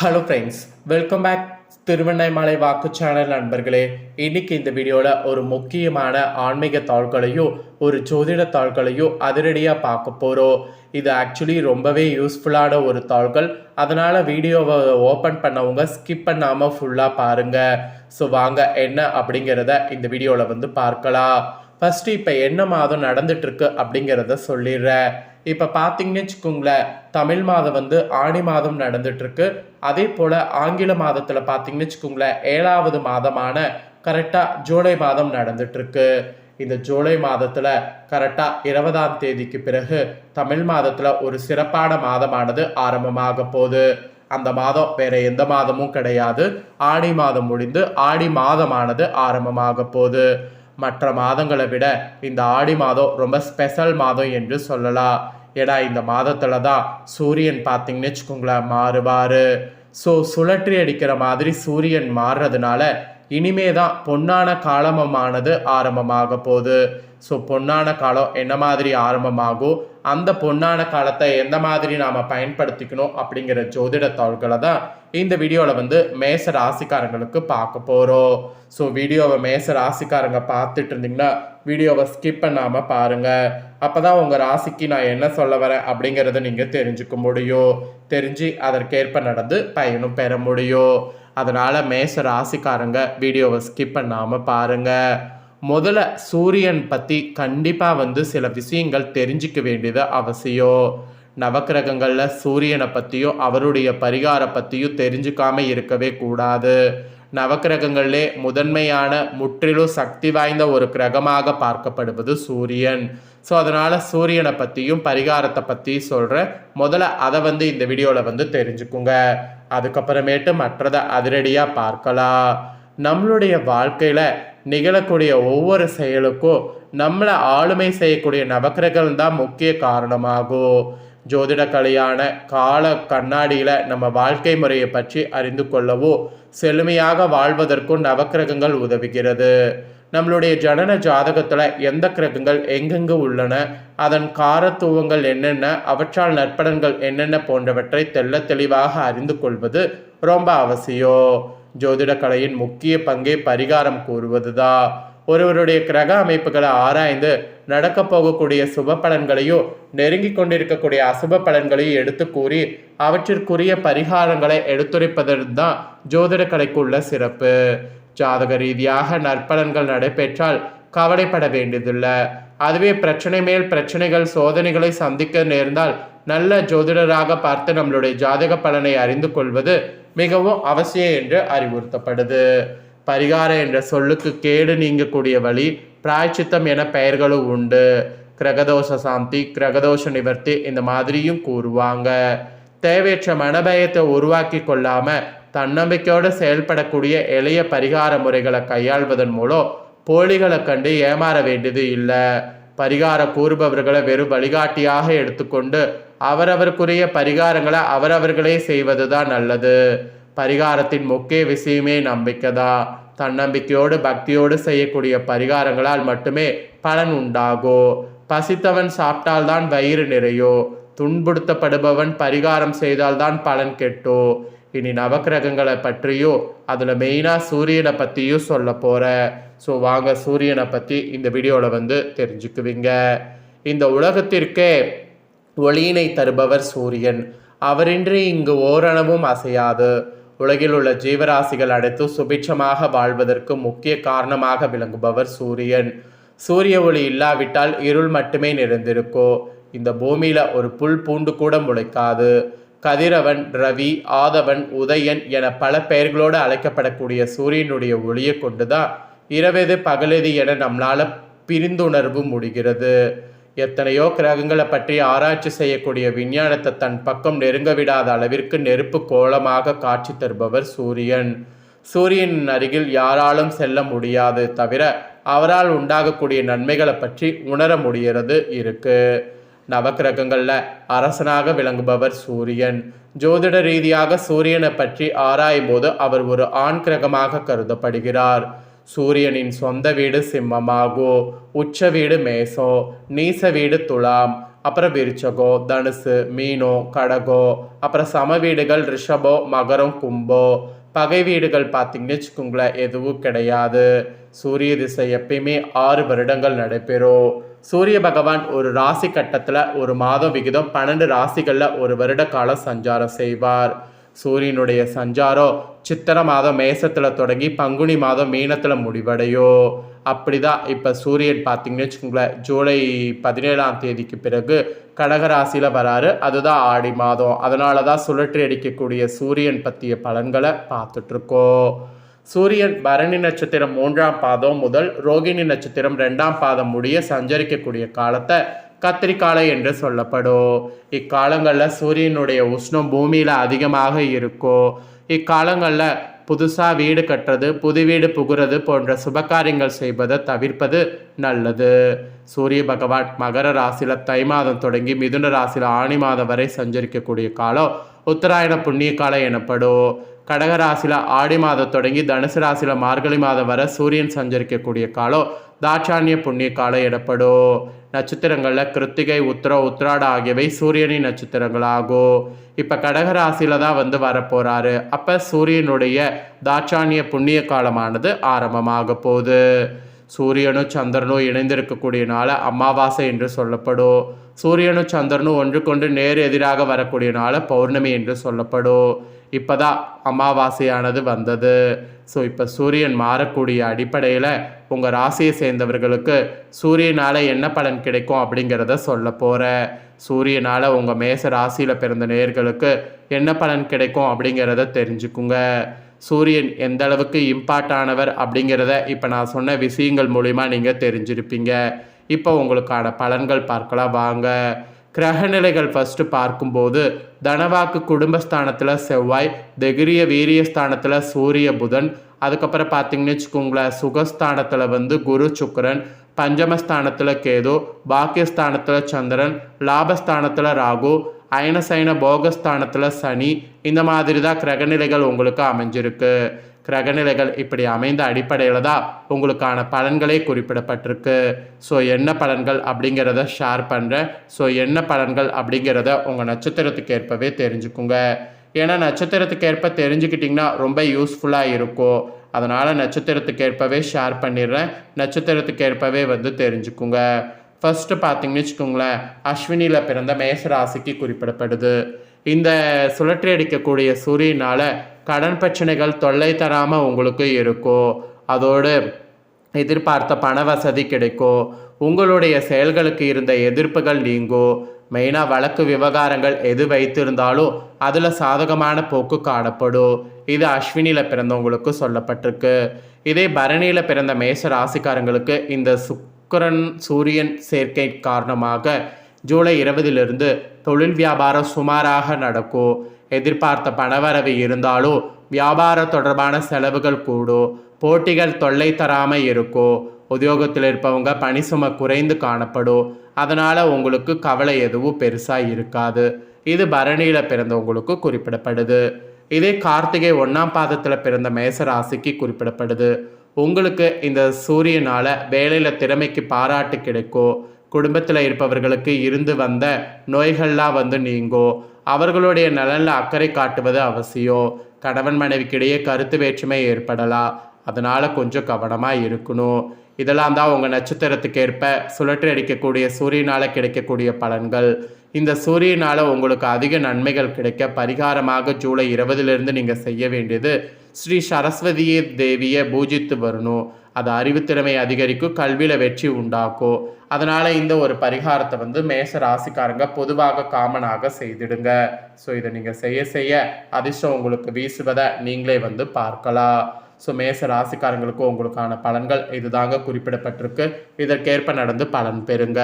Hello friends, welcome back Tiruvannamalai வாக்கு channel நண்பர்களே. இன்னைக்கு இந்த வீடியோவில் ஒரு முக்கியமான ஆன்மீக தாள்களையும் ஒரு ஜோதிட தாள்களையும் அதிரடியாக பார்க்க போகிறோம். இது ஆக்சுவலி ரொம்பவே யூஸ்ஃபுல்லான ஒரு தாள்கள். அதனால் வீடியோவை ஓப்பன் பண்ணவங்க ஸ்கிப் பண்ணாமல் ஃபுல்லாக பாருங்கள். ஸோ வாங்க என்ன அப்படிங்கிறத இந்த வீடியோவில் பார்க்கலாம். ஃபஸ்ட்டு இப்போ என்ன மாதம் நடந்துட்டுருக்கு அப்படிங்கிறத சொல்லிடுறேன். இப்போ பார்த்தீங்கன்னு வச்சுக்கோங்களேன், தமிழ் மாதம் ஆணி மாதம் நடந்துட்டுருக்கு. அதே போல் ஆங்கில மாதத்தில் பார்த்தீங்கன்னு வச்சுக்கோங்களேன், 7வது மாதமான கரெக்டாக ஜூலை மாதம் நடந்துட்டுருக்கு. இந்த ஜூலை மாதத்தில் கரெக்டாக 20ஆம் தேதிக்கு பிறகு தமிழ் மாதத்தில் ஒரு சிறப்பான மாதமானது ஆரம்பமாக போகுது. அந்த மாதம் வேற எந்த மாதமும் கிடையாது. ஆடி மாதம் முடிந்து ஆடி மாதமானது ஆரம்பமாக போகுது. மற்ற மாதங்களை விட இந்த ஆடி மாதம் ரொம்ப ஸ்பெஷல் மாதம் என்று சொல்லலாம். ஏன்னா இந்த மாதத்தில் தான் சூரியன் பார்த்தீங்கன்னு வச்சுக்கோங்களேன் மாறுவார். ஸோ சுழற்றி அடிக்கிற மாதிரி சூரியன் மாறுறதுனால இனிமே தான் பொன்னான காலமானது ஆரம்பமாக போகுது. ஸோ பொன்னான காலம் என்ன மாதிரி ஆரம்பமாகும், அந்த பொன்னான காலத்தை எந்த மாதிரி நாம் பயன்படுத்திக்கணும் அப்படிங்கிற ஜோதிட தாள்களை தான் இந்த வீடியோவில் மேச ராசிக்காரங்களுக்கு பார்க்க போகிறோம். ஸோ வீடியோவை மேச ராசிக்காரங்க பார்த்துட்டு இருந்தீங்கன்னா வீடியோவை ஸ்கிப் பண்ணாமல் பாருங்கள். அப்போ தான் உங்கள் ராசிக்கு நான் என்ன சொல்ல வரேன் அப்படிங்கிறத நீங்கள் தெரிஞ்சுக்க முடியும். தெரிஞ்சு அதற்கேற்ப நடந்து பயனும் பெற முடியும். அதனால் மேச ராசிக்காரங்க வீடியோவை ஸ்கிப் பண்ணாமல் பாருங்கள். முதல்ல சூரியன் பற்றி கண்டிப்பாக சில விஷயங்கள் தெரிஞ்சிக்க வேண்டியது அவசியம். நவக்கிரகங்களில் சூரியனை பற்றியும் அவருடைய பரிகார பற்றியும் தெரிஞ்சுக்காம இருக்கவே கூடாது. நவக்கிரகங்களிலே முதன்மையான முற்றிலும் சக்தி வாய்ந்த ஒரு கிரகமாக பார்க்கப்படுவது சூரியன். ஸோ அதனால் சூரியனை பற்றியும் பரிகாரத்தை பற்றியும் சொல்கிறேன். முதல்ல அதை இந்த வீடியோவில் தெரிஞ்சுக்குங்க. அதுக்கப்புறமேட்டு மற்றதை அதிரடியாக பார்க்கலாம். நம்மளுடைய வாழ்க்கையில் நிகழக்கூடிய ஒவ்வொரு செயலுக்கும் நம்மளை ஆளுமை செய்யக்கூடிய நவக்கிரகங்கள் தான் முக்கிய காரணமாகும். ஜோதிட கலையான கால கண்ணாடியில் நம்ம வாழ்க்கை முறையை பற்றி அறிந்து கொள்ளவோ செழுமையாக வாழ்வதற்கும் நவக்கிரகங்கள் உதவுகிறது. நம்மளுடைய ஜனன ஜாதகத்தில் எந்த கிரகங்கள் எங்கெங்கு உள்ளன, அதன் காரத்துவங்கள் என்னென்ன, அவற்றால் நற்பலன்கள் என்னென்ன போன்றவற்றை தெள்ள தெளிவாக அறிந்து கொள்வது ரொம்ப அவசியம். ஜோதிட கலையின் முக்கிய பங்கே பரிகாரம் கூறுவது தான். ஒருவருடைய கிரக அமைப்புகளை ஆராய்ந்து நடக்க போகக்கூடிய சுப பலன்களையும் நெருங்கி கொண்டிருக்கக்கூடிய அசுப பலன்களையும் எடுத்து கூறி அவற்றிற்குரிய பரிகாரங்களை எடுத்துரைப்பதற்கு தான் ஜோதிட கலைக்குள்ள சிறப்பு. ஜாதக ரீதியாக நற்பலன்கள் நடைபெற்றால் கவலைப்பட வேண்டியதில்லை. அதுவே பிரச்சனை மேல் பிரச்சனைகள் சோதனைகளை சந்திக்க நேர்ந்தால் நல்ல ஜோதிடராக பார்த்து நம்மளுடைய ஜாதக பலனை அறிந்து கொள்வது மிகவும் அவசியம் என்று அறிவுறுத்தப்படுது. பரிகாரம் என்ற சொல்லுக்கு கேடு நீங்கக்கூடிய வழி பிராய்ச்சித்தம் என பெயர்களும் உண்டு. கிரகதோஷ சாந்தி, கிரகதோஷ நிவர்த்தி இந்த மாதிரியும் கூறுவாங்க. தேவையற்ற மனபயத்தை உருவாக்கி கொள்ளாம தன்னம்பிக்கையோடு செயல்படக்கூடிய எளிய பரிகார முறைகளை கையாள்வதன் மூலம் போலிகளை கண்டு ஏமாற வேண்டியது இல்லை. பரிகார கூறுபவர்களை வெறும் வழிகாட்டியாக எடுத்துக்கொண்டு அவரவருக்குரிய பரிகாரங்களை அவரவர்களே செய்வது தான் நல்லது. பரிகாரத்தின் முக்கிய விஷயமே நம்பிக்கை தான். தன்னம்பிக்கையோடு பக்தியோடு செய்யக்கூடிய பரிகாரங்களால் மட்டுமே பலன் உண்டாகும். பசித்தவன் சாப்பிட்டால்தான் வயிறு நிறையோ, துன்புறுத்தப்படுபவன் பரிகாரம் செய்தால்தான் பலன் கெட்டோ. இனி நவக்கிரகங்களை பற்றியோ அதில் மெயினாக சூரியனை பற்றியும் சொல்ல போகிறேன். ஸோ வாங்க சூரியனை பற்றி இந்த வீடியோவில் தெரிஞ்சுக்குவீங்க. இந்த உலகத்திற்கே ஒளியினை தருபவர் சூரியன். அவரின்றி இங்கு ஓரணவும் அசையாது. உலகில் உள்ள ஜீவராசிகள் அனைத்து சுபிட்சமாக வாழ்வதற்கு முக்கிய காரணமாக விளங்குபவர் சூரியன். சூரிய ஒளி இல்லாவிட்டால் இருள் மட்டுமே நிறைந்திருக்கும். இந்த பூமியில் ஒரு புல் பூண்டு கூட முளைக்காது. கதிரவன், ரவி, ஆதவன், உதயன் என பல பெயர்களோடு அழைக்கப்படக்கூடிய சூரியனுடைய ஒளியை கொண்டுதான் இரவெது பகலெது என நம்மளால் பிரிந்துணர்வு முடிகிறது. எத்தனையோ கிரகங்களை பற்றி ஆராய்ச்சி செய்யக்கூடிய விஞ்ஞானத்தை தன் பக்கம் நெருங்க விடாத அளவிற்கு நெருப்பு கோலமாக காட்சி தருபவர் சூரியன். சூரியனின் அருகில் யாராலும் செல்ல முடியாது, தவிர அவரால் உண்டாகக்கூடிய நன்மைகளை பற்றி உணர முடிகிறது இருக்கு. நவக்கிரகங்களில் அரசனாக விளங்குபவர் சூரியன். ஜோதிட ரீதியாக சூரியனை பற்றி ஆராயும் போது அவர் ஒரு ஆண் கிரகமாக கருதப்படுகிறார். சூரியனின் சொந்த வீடு சிம்மமாகும், உச்ச வீடு மேசம், நீச வீடு துலாம், அப்புறம் விருச்சகோ, தனுசு, மீனோ, கடகோ, அப்புறம் சம வீடுகள் ரிஷபோ, மகரம், கும்போ. பகை வீடுகள் பார்த்தீங்கன்னு வச்சுக்கோங்களேன் எதுவும் கிடையாது. சூரிய திசை எப்பயுமே 6 வருடங்கள் நடைபெறும். சூரிய பகவான் ஒரு ராசி கட்டத்தில் ஒரு மாதம் விகிதம் 12 ராசிகளில் ஒரு வருட காலம் சஞ்சாரம் செய்வார். சூரியனுடைய சஞ்சாரம் சித்திரை மாதம் மேசத்தில் தொடங்கி பங்குனி மாதம் மீனத்தில் முடிவடையும். அப்படிதான் இப்போ சூரியன் பார்த்தீங்கன்னு வச்சுக்கோங்களேன் ஜூலை 17ஆம் தேதிக்கு பிறகு கடகராசியில் வராரு. அதுதான் ஆடி மாதம். அதனால தான் சுழற்றி அடிக்கக்கூடிய சூரியன் பற்றிய பலன்களை பார்த்துட்ருக்கோம். சூரியன் பரணி நட்சத்திரம் 3ஆம் பாதம் முதல் ரோகிணி நட்சத்திரம் 2ஆம் பாதம் முடிய சஞ்சரிக்கக்கூடிய காலத்தை கத்திரிக்காலை என்று சொல்லப்படும். இக்காலங்களில் சூரியனுடைய உஷ்ணம் பூமியில் அதிகமாக இருக்கும். இக்காலங்களில் புதுசாக வீடு கட்டுறது, புது வீடு புகுறது போன்ற சுபகாரியங்கள் செய்வதை தவிர்ப்பது நல்லது. சூரிய பகவான் மகர ராசியில் தை மாதம் தொடங்கி மிதுன ராசியில் ஆணி மாதம் வரை சஞ்சரிக்கக்கூடிய காலம் உத்தராயண புண்ணிய காலம் எனப்படும். கடகராசியில் ஆடி மாதம் தொடங்கி தனுசு ராசியில் மார்கழி மாதம் வரை சூரியன் சஞ்சரிக்கக்கூடிய காலம் தாட்சாணிய புண்ணிய காலம் எனப்படும். நட்சத்திரங்களில் கிருத்திகை, உத்திராட ஆகியவை சூரியனின் நட்சத்திரங்களாகும். இப்போ கடகராசியில் தான் வரப்போகிறாரு. அப்போ சூரியனுடைய தாட்சாணிய புண்ணிய காலமானது ஆரம்பமாக போகுது. சூரியனும் சந்திரனும் இணைந்திருக்கக்கூடிய நாளை அமாவாசை என்று சொல்லப்படும். சூரியனும் சந்திரனும் ஒன்றுக்கொன்று நேர் எதிராக வரக்கூடிய நாளை பௌர்ணமி என்று சொல்லப்படும். இப்போதான் அமாவாசையானது வந்தது. ஸோ இப்போ சூரியன் மாறக்கூடிய அடிப்படையில் உங்கள் ராசியை சேர்ந்தவர்களுக்கு சூரியனால் என்ன பலன் கிடைக்கும் அப்படிங்கிறத சொல்ல போகிறேன். சூரியனால் உங்கள் மேச ராசியில் பிறந்த நேயர்களுக்கு என்ன பலன் கிடைக்கும் அப்படிங்கிறத தெரிஞ்சுக்குங்க. சூரியன் எந்த அளவுக்கு இம்பார்ட்டானவர் அப்படிங்கிறத இப்போ நான் சொன்ன விஷயங்கள் மூலிமா நீங்கள் தெரிஞ்சிருப்பீங்க. இப்போ உங்களுக்கான பலன்கள் பார்க்கலாம் வாங்க. கிரகநிலைகள் ஃபஸ்ட்டு பார்க்கும்போது தனவாக்கு குடும்பஸ்தானத்தில் செவ்வாய், தைரிய வீரியஸ்தானத்தில் சூரிய புதன், அதுக்கப்புறம் பார்த்தீங்கன்னு வச்சுக்கோங்களேன் சுகஸ்தானத்தில் குரு சுக்கிரன், பஞ்சமஸ்தானத்தில் கேது, பாக்கியஸ்தானத்தில் சந்திரன், லாபஸ்தானத்தில் ராகு, அயனசைன போகஸ்தானத்தில் சனி. இந்த மாதிரி தான் கிரகநிலைகள் உங்களுக்கு அமைஞ்சிருக்கு. கிரகநிலைகள் இப்படி அமைந்த அடிப்படையில் தான் உங்களுக்கான பலன்களே குறிப்பிடப்பட்டிருக்கு. ஸோ என்ன பலன்கள் அப்படிங்கிறத ஷேர் பண்ணுறேன். ஸோ என்ன பலன்கள் அப்படிங்கிறத உங்கள் நட்சத்திரத்துக்கு ஏற்பவே தெரிஞ்சுக்குங்க. ஏன்னா நட்சத்திரத்துக்கு ஏற்ப தெரிஞ்சுக்கிட்டிங்கன்னா ரொம்ப யூஸ்ஃபுல்லாக இருக்கும். அதனால் நட்சத்திரத்துக்கு ஏற்பவே ஷேர் பண்ணிடுறேன். நட்சத்திரத்துக்கு ஏற்பவே தெரிஞ்சுக்குங்க. ஃபஸ்ட்டு பார்த்தீங்கன்னு வச்சுக்கோங்களேன் அஸ்வினியில் பிறந்த மேச ராசிக்கு குறிப்பிடப்படுது. இந்த சுழற்றி அடிக்கக்கூடிய சூரியனால் கடன் பிரச்சனைகள் தொல்லை தராமல் உங்களுக்கு இருக்கும். அதோடு எதிர்பார்த்த பண வசதி கிடைக்கும். உங்களுடைய செயல்களுக்கு இருந்த எதிர்ப்புகள் நீங்கும். மெயினாக வழக்கு விவகாரங்கள் எது வைத்திருந்தாலும் அதில் சாதகமான போக்கு காணப்படும். இது அஸ்வினியில் பிறந்தவங்களுக்கு சொல்லப்பட்டிருக்கு. இதே பரணியில் பிறந்த மேச ராசிக்காரங்களுக்கு இந்த சுக்கிரன் சூரியன் சேர்க்கை காரணமாக ஜூலை 20 தொழில் வியாபாரம் சுமாராக நடக்கும். எதிர்பார்த்த பணவரவு இருந்தாலும் வியாபார தொடர்பான செலவுகள் கூடும். போட்டிகள் தொல்லை தராமல் இருக்கும். உத்தியோகத்தில் இருப்பவங்க பணி சுமை குறைந்து காணப்படும். அதனால் உங்களுக்கு கவலை எதுவும் பெருசாக இருக்காது. இது பரணியில் பிறந்தவங்களுக்கு குறிப்பிடப்படுது. இதே கார்த்திகை 1ஆம் பாதத்தில் பிறந்த மேச ராசிக்கு குறிப்பிடப்படுது. உங்களுக்கு இந்த சூரியனால் வேலையில் திறமைக்கு பாராட்டு கிடைக்கும். குடும்பத்தில் இருப்பவர்களுக்கு இருந்து வந்த நோய்கள்லாம் நீங்கும். அவர்களுடைய நலனில் அக்கறை காட்டுவது அவசியம். கணவன் மனைவிக்கிடையே கருத்து வேற்றுமை ஏற்படலாம். அதனால் கொஞ்சம் கவனமாக இருக்கணும். இதெல்லாம் தான் உங்கள் நட்சத்திரத்துக்கு ஏற்ப சுழற்றி அடிக்கக்கூடிய சூரியனால் கிடைக்கக்கூடிய பலன்கள். இந்த சூரியனால் உங்களுக்கு அதிக நன்மைகள் கிடைக்க பரிகாரமாக ஜூலை 20 நீங்கள் செய்ய வேண்டியது ஸ்ரீ சரஸ்வதி தேவியை பூஜித்து வரணும். அது அறிவுத்திறமை அதிகரிக்கும், கல்வியில் வெற்றி உண்டாக்கும். அதனால் இந்த ஒரு பரிகாரத்தை மேச ராசிக்காரங்க பொதுவாக காமனாக செய்திடுங்க. ஸோ இதை நீங்கள் செய்ய செய்ய அதிர்ஷ்டம் உங்களுக்கு வீசுவதை நீங்களே பார்க்கலாம். ஸோ மேச ராசிக்காரங்களுக்கும் உங்களுக்கான பலன்கள் இதுதாங்க குறிப்பிடப்பட்டிருக்கு. இதற்கேற்ப நடந்து பலன் பெறுங்க.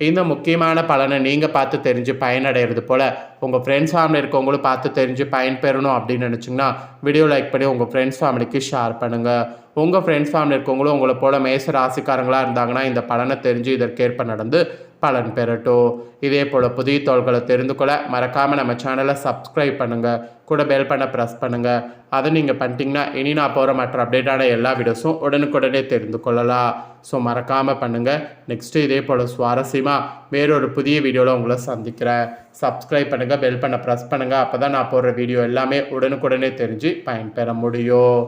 இந்த முக்கியமான பலனை நீங்கள் பார்த்து தெரிஞ்சு பயனடைகிறது போல் உங்கள் ஃப்ரெண்ட்ஸ் ஃபேமிலி இருக்கவங்களும் பார்த்து தெரிஞ்சு பயன்பெறணும் அப்படின்னு நினச்சிங்கன்னா வீடியோ லைக் பண்ணி உங்கள் ஃப்ரெண்ட்ஸ் ஃபேமிலிக்கு ஷேர் பண்ணுங்கள். உங்கள் ஃப்ரெண்ட்ஸ் ஃபேமிலி இருக்கவங்களும் உங்களை போல் மேச ராசிக்காரங்களாக இருந்தாங்கன்னா இந்த பலனை தெரிஞ்சு இதற்கேற்ப நடந்து பலன் பெறட்டும். இதே போல் புதிய தகவல்களை தெரிந்து கொள்ள மறக்காமல் நம்ம சேனலை சப்ஸ்கிரைப் பண்ணுங்கள், கூட பெல் பண்ண ப்ரெஸ் பண்ணுங்கள். அதை நீங்கள் பண்ணிட்டீங்கன்னா இனி நான் போகிற மற்ற அப்டேட்டான எல்லா வீடியோஸும் உடனுக்குடனே தெரிந்து கொள்ளலாம். ஸோ மறக்காமல் பண்ணுங்கள். நெக்ஸ்ட்டு இதே போல் சுவாரஸ்யமாக வேறொரு புதிய வீடியோவில் உங்களை சந்திக்கிறேன். சப்ஸ்கிரைப் பண்ணுங்கள், பெல் பண்ண ப்ரெஸ் பண்ணுங்கள். அப்போ தான் நான் போடுற வீடியோ எல்லாமே உடனுக்குடனே தெரிஞ்சு பயன்பெற முடியும்.